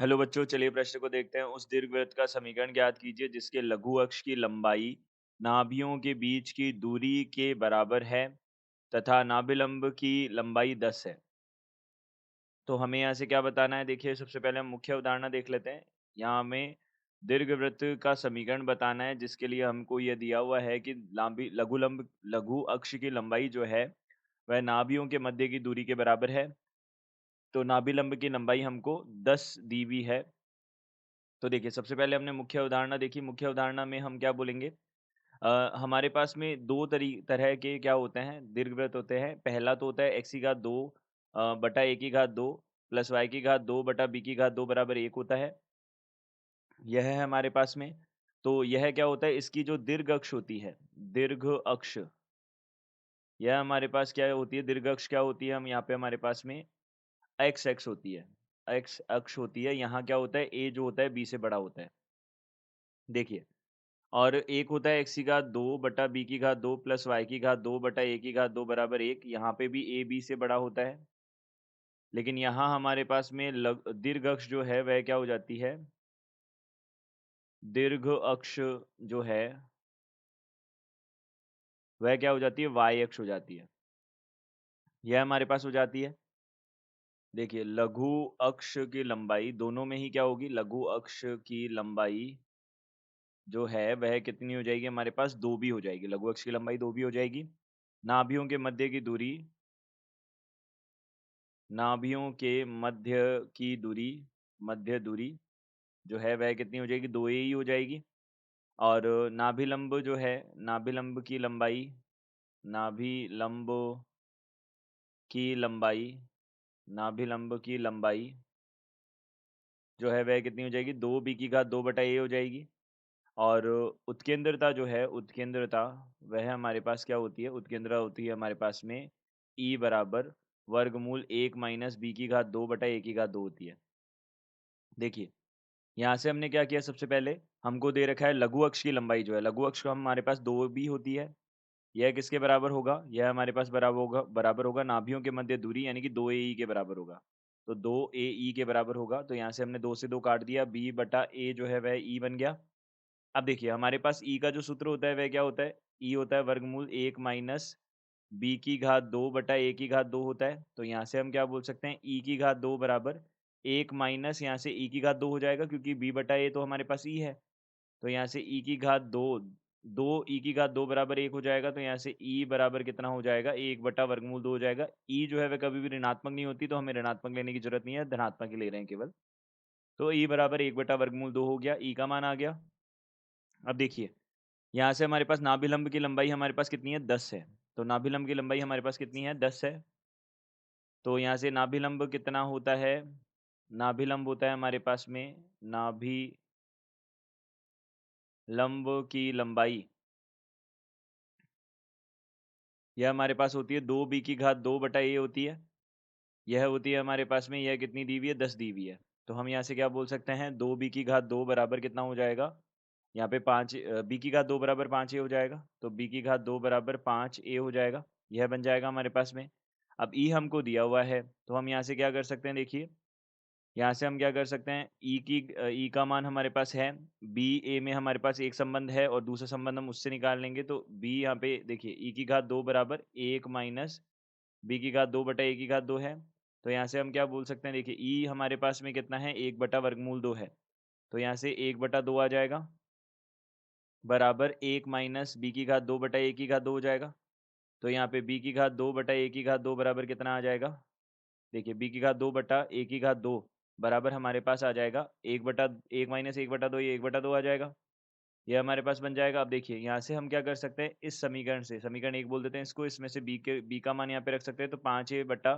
Hello बच्चों, चलिए प्रश्न को देखते हैं। उस दीर्घवृत्त का समीकरण ज्ञात कीजिए जिसके लघु अक्ष की लंबाई नाभियों के बीच की दूरी के बराबर है तथा नाभिलंब की लंबाई 10 है। तो हमें यहाँ से क्या बताना है? देखिए, सबसे पहले हम मुख्य अवधारणा देख लेते हैं। यहाँ हमें दीर्घवृत्त का समीकरण बताना है जिसके लिए हमको यह दिया हुआ है कि लघु अक्ष की लंबाई जो है वह नाभियों के मध्य की दूरी के बराबर है। तो नाभिलंब की लंबाई हमको 10 दी हुई है। तो देखिए, सबसे पहले हमने मुख्य अवधारणा देखी। मुख्य अवधारणा में हम क्या बोलेंगे? हमारे पास में 2 तरह के क्या होते हैं, दीर्घवृत्त होते हैं। पहला तो होता है x की घात 2 बटा a की घात 2 प्लस y की घात 2 बटा b की घात 2 बराबर 1 होता है। यह है हमारे पास में। तो यह क्या होता है? इसकी जो दीर्घ अक्ष होती है, दीर्घ अक्ष, यह हमारे पास क्या होती है? दीर्घ अक्ष क्या होती है? हम यहाँ पे हमारे पास में x अक्ष होती है। x अक्ष होती है। यहाँ क्या होता है? a जो होता है b से बड़ा होता है। देखिए, और एक होता है x की घात 2 बटा b की घात 2 प्लस y की घात 2 बटा a की घात 2 बराबर 1। यहाँ पे भी a b से बड़ा होता है। लेकिन यहाँ हमारे पास में दीर्घ अक्ष जो है वह क्या हो जाती है? दीर्घ अक्ष जो है वह क्या हो जाती है? y अक्ष हो जाती है। यह हमारे पास हो जाती है। देखिए, लघु अक्ष की लंबाई दोनों में ही क्या होगी? लघु अक्ष की लंबाई जो है वह कितनी हो जाएगी? हमारे पास 2b हो जाएगी। लघु अक्ष की लंबाई 2b हो जाएगी। नाभियों के मध्य की दूरी, नाभियों के मध्य दूरी जो है वह कितनी हो जाएगी? 2a ही हो जाएगी। और नाभिलंब जो है, नाभिलंब की लंबाई, नाभिलंब की लंबाई, नाभिलंब की लंबाई जो है वह कितनी हो जाएगी? 2b की घात 2 बटा a हो जाएगी। और उत्केंद्रता जो है, उत्केंद्रता वह हमारे पास क्या होती है? उत्केंद्रता होती है हमारे पास में E बराबर वर्गमूल 1 माइनस बी की घात 2 बटा ए की घात 2 होती है। देखिए, यहाँ से हमने क्या किया? सबसे पहले हमको दे रखा है लघु अक्ष की लंबाई जो है, लघु अक्ष का हमारे पास 2b होती है। यह किसके बराबर होगा? यह हमारे पास बराबर होगा नाभियों के मध्य दूरी, यानी कि 2ae के बराबर होगा। तो 2ae के बराबर होगा। तो यहाँ से हमने 2 से 2 काट दिया, b बटा a जो है वह e बन गया। अब देखिए, हमारे पास ई का जो सूत्र होता है वह क्या होता है? ई होता है वर्गमूल 1 माइनस बी की घात 2 बटा ए की घात 2 होता है। तो यहाँ से हम क्या बोल सकते हैं? ई की घात 2 बराबर 1 माइनस, यहाँ से ई की घात 2 हो जाएगा क्योंकि बी बटा ए तो हमारे पास ई है। तो यहाँ से ई की घात 2, 2 ई की घात 2 बराबर 1 हो जाएगा। तो यहाँ से ई बराबर कितना हो जाएगा? 1 बटा वर्गमूल 2 हो जाएगा। ई जो है वह कभी भी ऋणात्मक नहीं होती, तो हमें ऋणात्मक लेने की जरूरत नहीं है, धनात्मक ही ले रहे हैं केवल। तो ई बराबर 1 बटा वर्गमूल 2 हो गया, ई का मान आ गया। अब देखिए, यहाँ से हमारे पास नाभिलंब की लंबाई हमारे पास कितनी है? 10 है। तो नाभिलंब की लंबाई हमारे पास कितनी है? 10 है। तो यहाँ से नाभिलंब कितना होता है? नाभिलंब होता है हमारे पास में, नाभिलंब की लंबाई यह हमारे पास होती है 2b की घात 2 बटा ए होती है। यह होती है हमारे पास में, यह कितनी दी हुई है? 10 दी हुई है। तो हम यहाँ से क्या बोल सकते हैं? 2b की घात 2 बराबर कितना हो जाएगा? यहाँ पे 5 b की घात 2 बराबर 5a हो जाएगा। तो b की घात 2 बराबर 5a हो जाएगा। यह बन जाएगा हमारे पास में। अब e हमको दिया हुआ है, तो हम यहाँ से क्या कर सकते हैं? देखिए, यहाँ से हम क्या कर सकते हैं? ई का मान हमारे पास है, बी ए में हमारे पास एक संबंध है और दूसरा संबंध हम उससे निकाल लेंगे। तो बी यहाँ पे देखिए, ई की घात 2 बराबर 1 माइनस बी की घात 2 बटा ए की घात 2 है। तो यहाँ से हम क्या बोल सकते हैं? देखिए, ई हमारे पास में कितना है? 1 बटा वर्गमूल 2 है। तो यहाँ से 1 बटा 2 आ जाएगा, बराबर 1 माइनस बी की घात 2 बटा ए की घात 2 हो जाएगा। तो यहाँ पे बी की घात 2 बटा ए की घात 2 बराबर कितना आ जाएगा? देखिए, बी की घात 2 बटा ए की घात 2 बराबर हमारे पास आ जाएगा 1 बटा 1 माइनस 1 बटा 2, ये 1 बटा 2 आ जाएगा। ये हमारे पास बन जाएगा। अब देखिए, यहाँ से हम क्या कर सकते हैं? इस समीकरण से, समीकरण 1 बोल देते हैं इसको, इसमें से बी का मान यहाँ पे रख सकते हैं। तो 5a बटा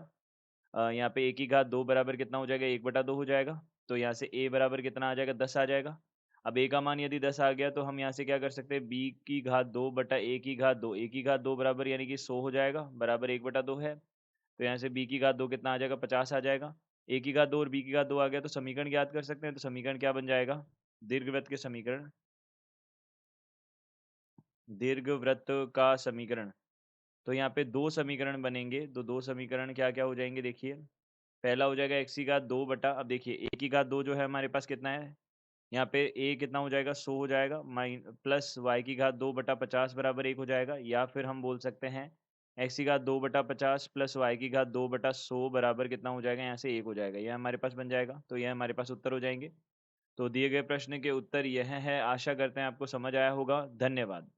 यहाँ पे ए की घात 2 बराबर कितना हो जाएगा? 1 बटा 2 हो जाएगा। तो यहाँ से a बराबर कितना आ जाएगा? 10 आ जाएगा। अब a का मान यदि 10 आ गया, तो हम यहाँ से क्या कर सकते हैं? b की घात 2 बटा a की घात 2, a की घात 2 बराबर यानी कि 100 हो जाएगा, बराबर 1 बटा 2 है। तो यहाँ से b की घात 2 कितना आ जाएगा? 50 आ जाएगा। a की घात 2 और b की घात 2 आ गया, तो समीकरण ज्ञात कर सकते हैं। तो समीकरण क्या बन जाएगा? दीर्घवृत्त के समीकरण, दीर्घवृत्त का समीकरण। तो यहाँ पे 2 समीकरण बनेंगे। तो 2 समीकरण क्या-क्या हो जाएंगे? देखिए, पहला हो जाएगा x की घात 2 बटा, अब देखिए a की घात 2 जो है हमारे पास कितना है? यहाँ पे a कितना हो जाएगा? 100 हो जाएगा, माइन प्लस y की घात 2 बटा 50 बराबर 1 हो जाएगा, या फिर हम बोल सकते हैं x की घात 2 बटा 50 प्लस y की घात 2 बटा 100 बराबर कितना हो जाएगा? यहाँ से 1 हो जाएगा। यह हमारे पास बन जाएगा। तो यह हमारे पास उत्तर हो जाएँगे। तो दिए गए प्रश्न के उत्तर यह हैं। आशा करते हैं आपको समझ आया होगा। धन्यवाद।